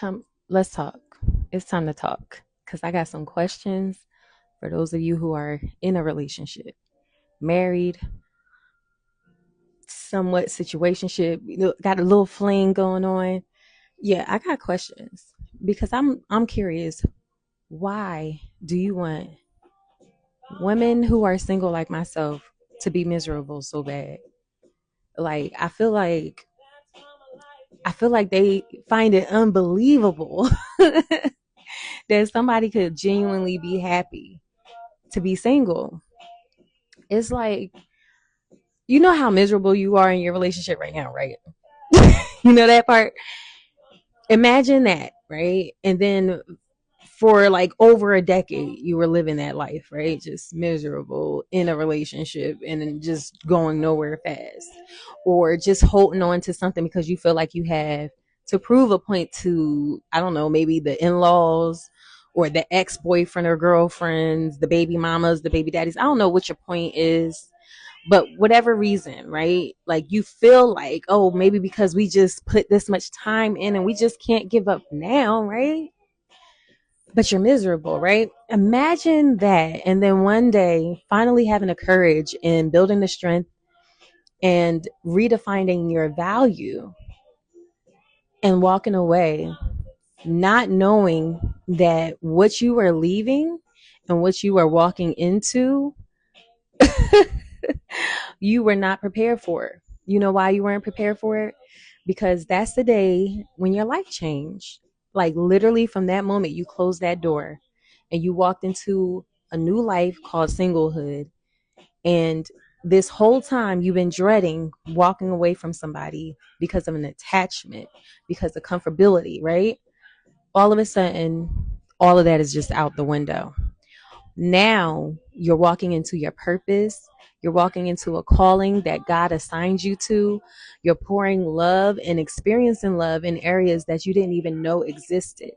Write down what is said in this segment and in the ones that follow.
Come, let's talk. It's time to talk because I got some questions for those of you who are in a relationship, married, somewhat situationship, got a little fling going on. Yeah, I got questions because I'm curious. Why do you want women who are single like myself to be miserable so bad? Like I feel like they find it unbelievable that somebody could genuinely be happy to be single. It's like, you know how miserable you are in your relationship right now, right? You know that part? Imagine that, right? And then for like over a decade, you were living that life, right? Just miserable in a relationship and then just going nowhere fast. Or just holding on to something because you feel like you have to prove a point to, I don't know, maybe the in laws or the ex boyfriend or girlfriends, the baby mamas, the baby daddies. I don't know what your point is, but whatever reason, right? Like you feel like, oh, maybe because we just put this much time in and we just can't give up now, right? But you're miserable, right? Imagine that. And then one day, finally having the courage and building the strength and redefining your value and walking away, not knowing that what you are leaving and what you are walking into, you were not prepared for it. You know why you weren't prepared for it? Because that's the day when your life changed. Like literally from that moment, you closed that door and you walked into a new life called singlehood. And this whole time you've been dreading walking away from somebody because of an attachment, because of comfortability, right? All of a sudden, all of that is just out the window. Now you're walking into your purpose. You're walking into a calling that God assigned you to. You're pouring love and experiencing love in areas that you didn't even know existed.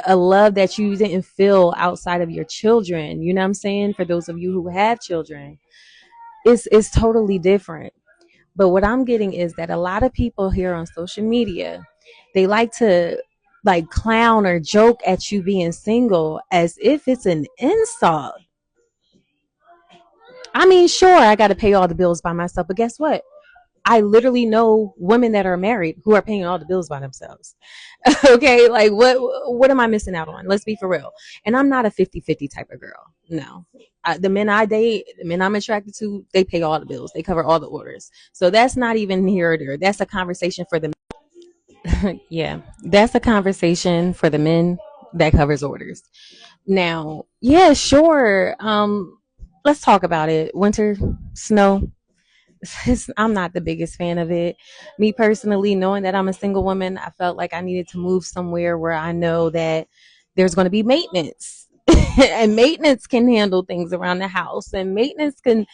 A love that you didn't feel outside of your children. You know what I'm saying? For those of you who have children, it's totally different. But what I'm getting is that a lot of people here on social media, they like to like clown or joke at you being single as if it's an insult. I mean, sure, I got to pay all the bills by myself, but guess what? I literally know women that are married who are paying all the bills by themselves. Okay, like what am I missing out on? Let's be for real. And I'm not a 50-50 type of girl. No. The men I date, the men I'm attracted to, they pay all the bills. They cover all the orders. So that's not even here or there. That's a conversation for the yeah. That's a conversation for the men that covers orders. Now, yeah, sure. Let's talk about it. Winter, snow, I'm not the biggest fan of it. Me personally, knowing that I'm a single woman, I felt like I needed to move somewhere where I know that there's going to be maintenance. And maintenance can handle things around the house, and maintenance can,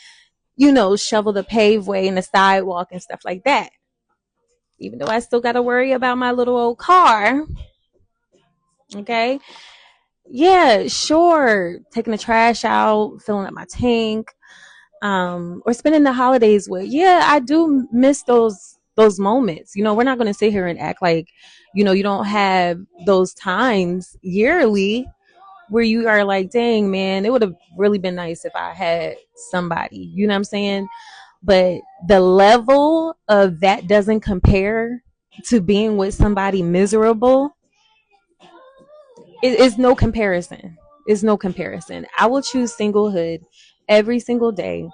shovel the paveway and the sidewalk and stuff like that. Even though I still got to worry about my little old car. Okay. Yeah, sure. Taking the trash out, filling up my tank, or spending the holidays with. Yeah, I do miss those moments. We're not going to sit here and act like, you don't have those times yearly where you are like, dang, man, it would have really been nice if I had somebody. You know what I'm saying? But the level of that doesn't compare to being with somebody miserable. It's no comparison. It's no comparison. I will choose singlehood every single day,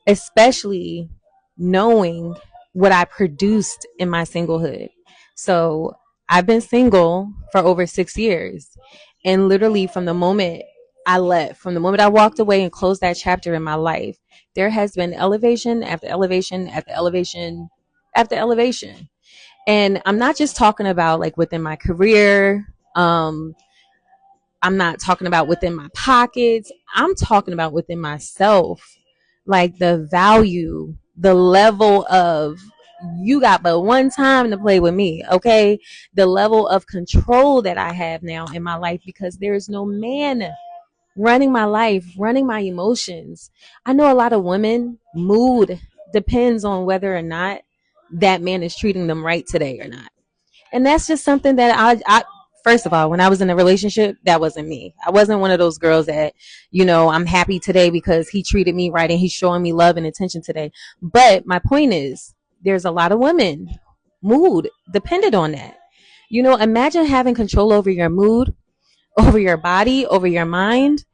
especially knowing what I produced in my singlehood. So I've been single for over 6 years. And literally from the moment I left, from the moment I walked away and closed that chapter in my life, there has been elevation after elevation after elevation after elevation. And I'm not just talking about like within my career. I'm not talking about within my pockets. I'm talking about within myself. Like the value, the level of you got but one time to play with me, okay? The level of control that I have now in my life because there is no man running my life, running my emotions. I know a lot of women, mood depends on whether or not that man is treating them right today or not. And that's just something that I first of all, when I was in a relationship, that wasn't me. I wasn't one of those girls that, I'm happy today because he treated me right and he's showing me love and attention today. But my point is, there's a lot of women mood dependent on that. Imagine having control over your mood, over your body, over your mind,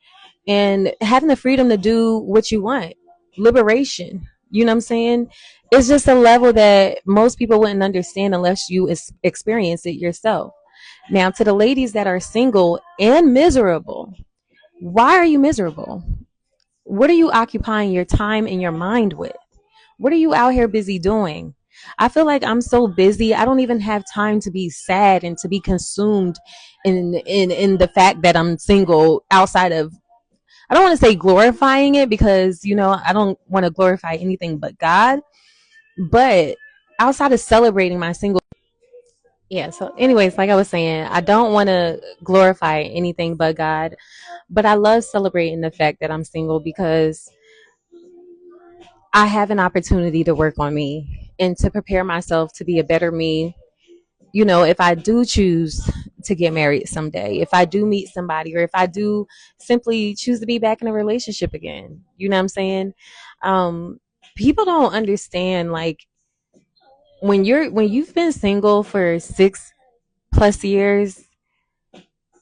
and having the freedom to do what you want. Liberation. You know what I'm saying? It's just a level that most people wouldn't understand unless you experience it yourself. Now, to the ladies that are single and miserable, why are you miserable? What are you occupying your time and your mind with? What are you out here busy doing? I feel like I'm so busy. I don't even have time to be sad and to be consumed in the fact that I'm single outside of, I don't want to say glorifying it because, I don't want to glorify anything but God, but outside of celebrating my single, yeah. So anyways, like I was saying, I don't want to glorify anything but God, but I love celebrating the fact that I'm single because I have an opportunity to work on me and to prepare myself to be a better me. If I do choose to get married someday, if I do meet somebody, or if I do simply choose to be back in a relationship again, you know what I'm saying? Um, People don't understand, like, when you've been single for 6+ years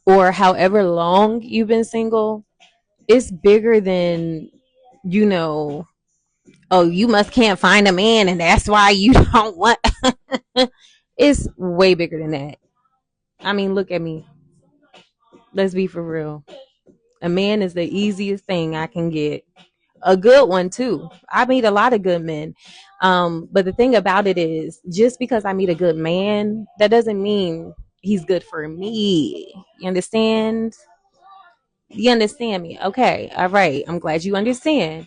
or however long you've been single, it's bigger than, you know, oh, you must can't find a man and that's why you don't want. It's way bigger than that. I mean, look at me. Let's be for real. A man is the easiest thing I can get. A good one too. I meet a lot of good men. But the thing about it is, just because I meet a good man, that doesn't mean he's good for me. You understand? You understand me? Okay. All right. I'm glad you understand.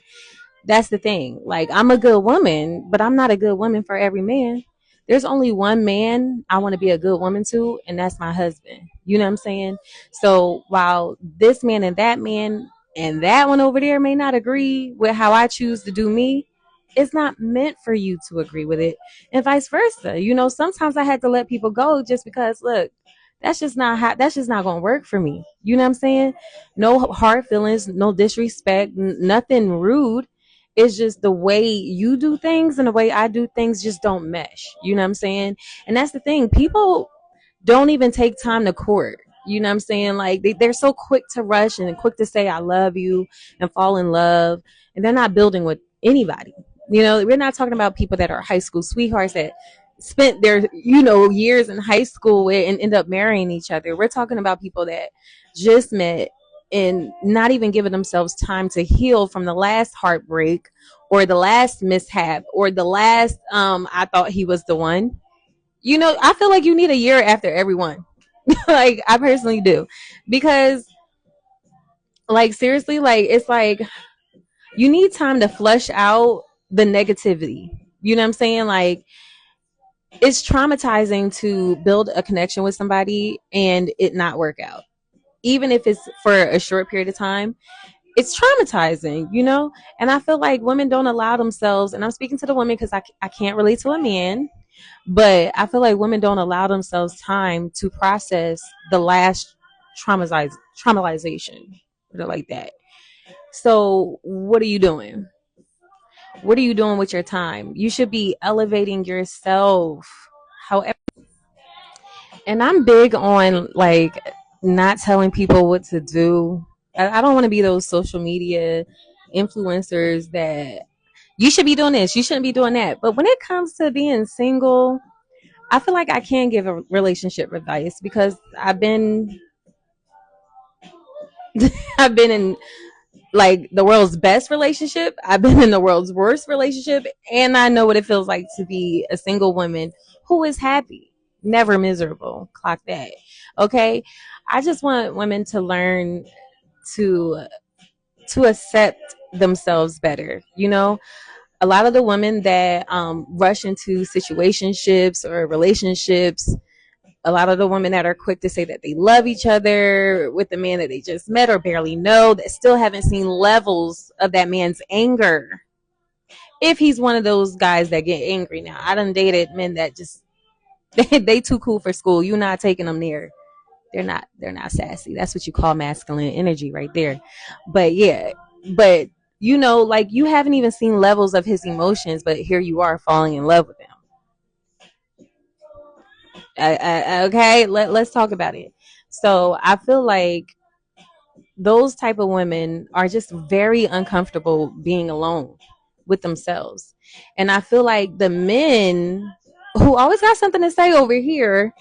That's the thing. Like, I'm a good woman, but I'm not a good woman for every man. There's only one man I want to be a good woman to, and that's my husband. You know what I'm saying? So while this man and that one over there may not agree with how I choose to do me, it's not meant for you to agree with it, and vice versa. Sometimes I had to let people go just because, look, that's just not gonna work for me. You know what I'm saying? No hard feelings, no disrespect, nothing rude. It's just the way you do things and the way I do things just don't mesh. You know what I'm saying? And that's the thing. People don't even take time to court. You know what I'm saying? Like, they're so quick to rush and quick to say I love you and fall in love, and they're not building with anybody. We're not talking about people that are high school sweethearts that spent their years in high school with and end up marrying each other. We're talking about people that just met and not even giving themselves time to heal from the last heartbreak or the last mishap or the last I thought he was the one. I feel like you need a year after everyone. Like, I personally do. Because, like, seriously, like, it's like you need time to flush out the negativity. You know what I'm saying? Like, it's traumatizing to build a connection with somebody and it not work out. Even if it's for a short period of time, it's traumatizing. And I feel like women don't allow themselves, and I'm speaking to the women because I can't relate to a man, but I feel like women don't allow themselves time to process the last traumatization, put it like that. So what are you doing? What are you doing with your time? You should be elevating yourself. However, and I'm big on, like, not telling people what to do. I don't want to be those social media influencers that you should be doing this, you shouldn't be doing that. But when it comes to being single, I feel like I can give a relationship advice because I've been in, like, the world's best relationship. I've been in the world's worst relationship, and I know what it feels like to be a single woman who is happy, never miserable. Clock that. Okay? I just want women to learn to accept themselves better. A lot of the women that rush into situationships or relationships, a lot of the women that are quick to say that they love each other with the man that they just met or barely know, that still haven't seen levels of that man's anger. If he's one of those guys that get angry. Now, I done dated men that just They too cool for school. You're not taking them there. They're not sassy. That's what you call masculine energy right there. But yeah, but like you haven't even seen levels of his emotions, but here you are falling in love with him. Okay, let's talk about it. So I feel like those type of women are just very uncomfortable being alone with themselves. And I feel like the men who always got something to say over here,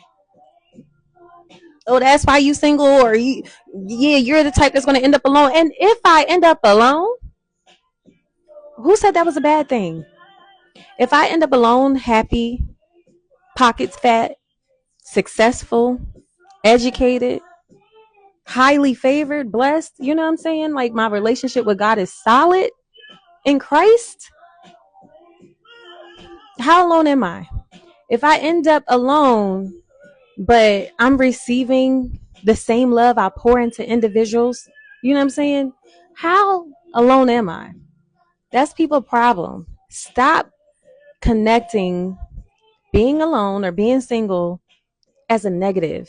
oh, that's why you single, or yeah, you're the type that's going to end up alone. And if I end up alone, who said that was a bad thing? If I end up alone, happy, pockets fat, successful, educated, highly favored, blessed, you know what I'm saying? Like my relationship with God is solid in Christ. How alone am I? If I end up alone, but I'm receiving the same love I pour into individuals, you know what I'm saying? How alone am I? That's people's problem. Stop connecting being alone or being single as a negative.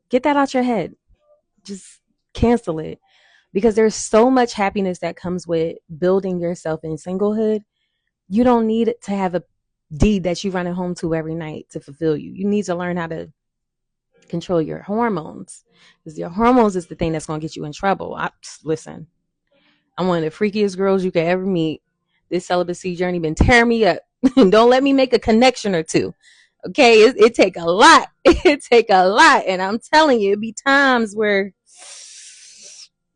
Get that out your head. Just cancel it. Because there's so much happiness that comes with building yourself in singlehood. You don't need to have a deed that you run it home to every night to fulfill you. You need to learn how to control your hormones, because your hormones is the thing that's going to get you in trouble. Listen, I'm one of the freakiest girls you could ever meet. This celibacy journey been tearing me up. Don't let me make a connection or two. Okay, it take a lot. It take a lot, and I'm telling you, it be times where,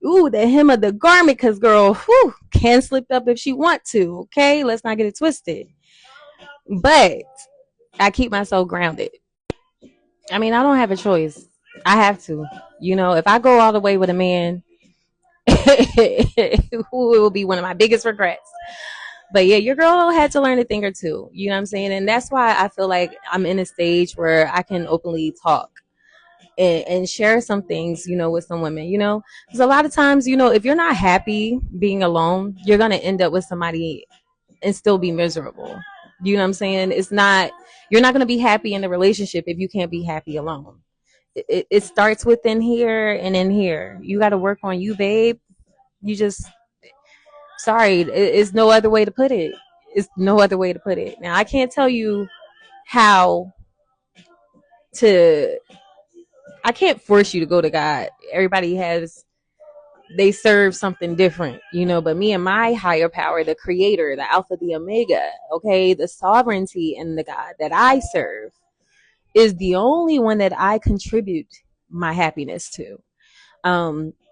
ooh, the hem of the garment, because girl, whew, can slip up if she want to. Okay, let's not get it twisted. But I keep myself grounded. I mean, I don't have a choice. I have to. If I go all the way with a man, it will be one of my biggest regrets. But yeah, your girl had to learn a thing or two. You know what I'm saying? And that's why I feel like I'm in a stage where I can openly talk and share some things, with some women, because a lot of times, if you're not happy being alone, you're going to end up with somebody and still be miserable. You know what I'm saying? You're not going to be happy in the relationship if you can't be happy alone. It starts within here and in here. You got to work on you, babe. You just, sorry, it's no other way to put it. It's no other way to put it. Now, I can't tell you how to, I can't force you to go to God. They serve something different, but me and my higher power, the creator, the alpha, the omega, okay, the sovereignty and the God that I serve is the only one that I contribute my happiness to.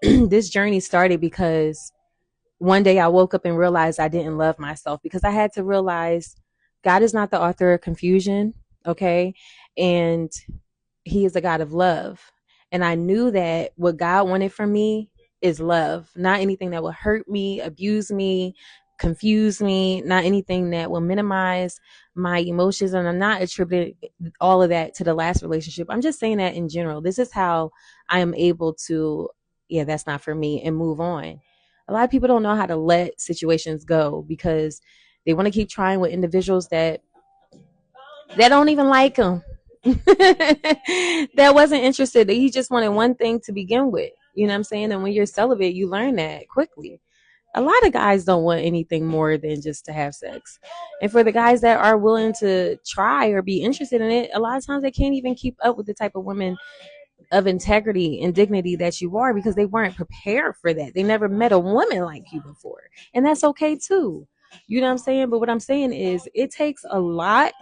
This journey started because one day I woke up and realized I didn't love myself, because I had to realize God is not the author of confusion, okay? And he is a God of love. And I knew that what God wanted from me is love, not anything that will hurt me, abuse me, confuse me, not anything that will minimize my emotions. And I'm not attributing all of that to the last relationship. I'm just saying that in general. This is how I am able to, yeah, that's not for me, and move on. A lot of people don't know how to let situations go because they want to keep trying with individuals that don't even like them. That wasn't interested. He just wanted one thing to begin with. You know what I'm saying? And when you're celibate, you learn that quickly. A lot of guys don't want anything more than just to have sex. And for the guys that are willing to try or be interested in it, a lot of times they can't even keep up with the type of women of integrity and dignity that you are, because they weren't prepared for that. They never met a woman like you before. And that's okay too. You know what I'm saying? But what I'm saying is it takes a lot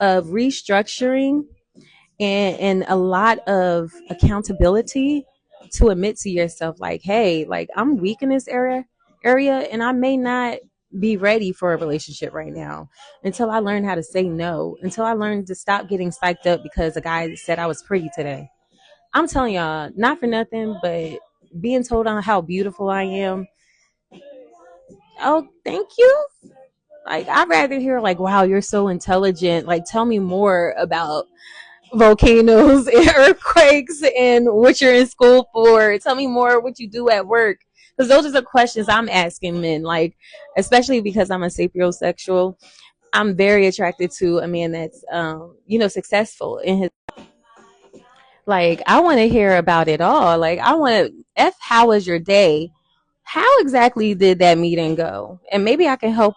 of restructuring and a lot of accountability to admit to yourself, like, hey, like I'm weak in this area and I may not be ready for a relationship right now, until I learn how to say no, until I learn to stop getting psyched up because a guy said I was pretty today. I'm telling y'all, not for nothing, but being told on how beautiful I am, oh, thank you. Like, I'd rather hear like, wow, you're so intelligent, like tell me more about volcanoes and earthquakes and what you're in school for. Tell me more what you do at work, because those are the questions I'm asking men, like, especially because I'm a sapiosexual. I'm very attracted to a man that's successful in his, like, I want to hear about it all. Like, I want to how was your day? How exactly did that meeting go? And maybe I can help,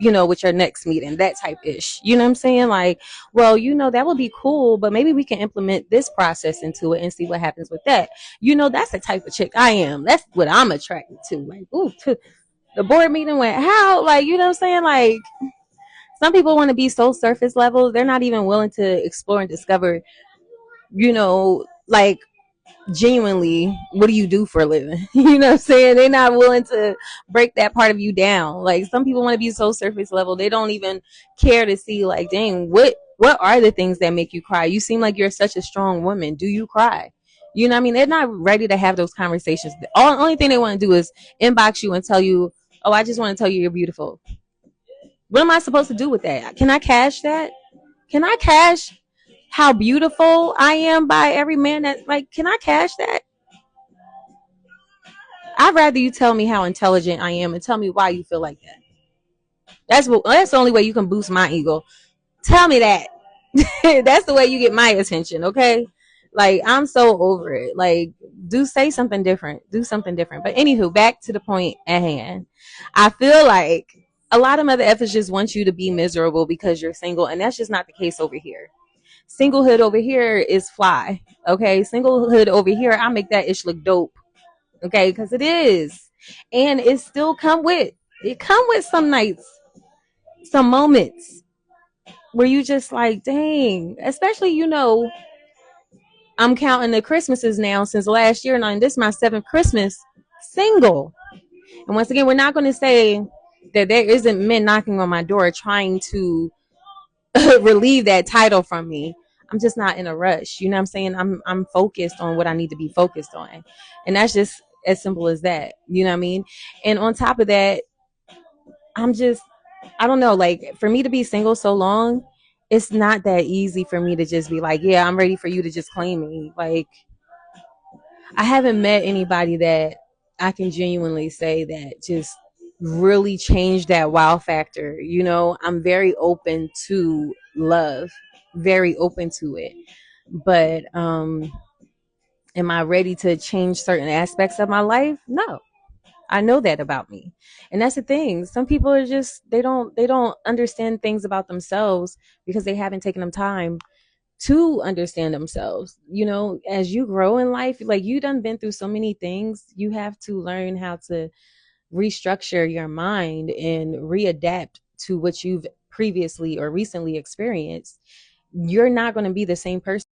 with your next meeting, that type ish. You know what I'm saying? Like, well, that would be cool, but maybe we can implement this process into it and see what happens with that. That's the type of chick I am. That's what I'm attracted to. Like, ooh, the board meeting went how? Like, you know what I'm saying? Like, some people want to be so surface level, they're not even willing to explore and discover, like, genuinely, what do you do for a living? You know what I'm saying? They're not willing to break that part of you down. Like, some people want to be so surface level, they don't even care to see, like, dang, what are the things that make you cry? You seem like you're such a strong woman. Do you cry? You know what I mean? They're not ready to have those conversations. The only thing they want to do is inbox you and tell you, oh, I just want to tell you you're beautiful. What am I supposed to do with that? Can I cash that? Can I cash how beautiful I am by every man that, like, can I cash that? I'd rather you tell me how intelligent I am and tell me why you feel like that. That's the only way you can boost my ego. Tell me that. That's the way you get my attention, okay? Like, I'm so over it. Like, say something different. Do something different. But anywho, back to the point at hand. I feel like a lot of mother effers just want you to be miserable because you're single, and that's just not the case over here. Singlehood over here is fly, okay? Singlehood over here, I make that ish look dope, okay? Because it is, and it come with some nights, some moments where you just like, dang. Especially, I'm counting the Christmases now since last year, and this is my 7th Christmas single. And once again, we're not going to say that there isn't men knocking on my door trying to relieve that title from me. I'm just not in a rush. You know what I'm saying? I'm focused on what I need to be focused on. And that's just as simple as that. You know what I mean? And on top of that, I don't know, like, for me to be single so long, it's not that easy for me to just be like, yeah, I'm ready for you to just claim me. Like, I haven't met anybody that I can genuinely say that just really changed that wow factor. I'm very open to love, very open to it. But am I ready to change certain aspects of my life? No. I know that about me. And that's the thing. Some people are just they don't understand things about themselves because they haven't taken them time to understand themselves. As you grow in life, like, you done been through so many things, you have to learn how to restructure your mind and readapt to what you've previously or recently experienced. You're not going to be the same person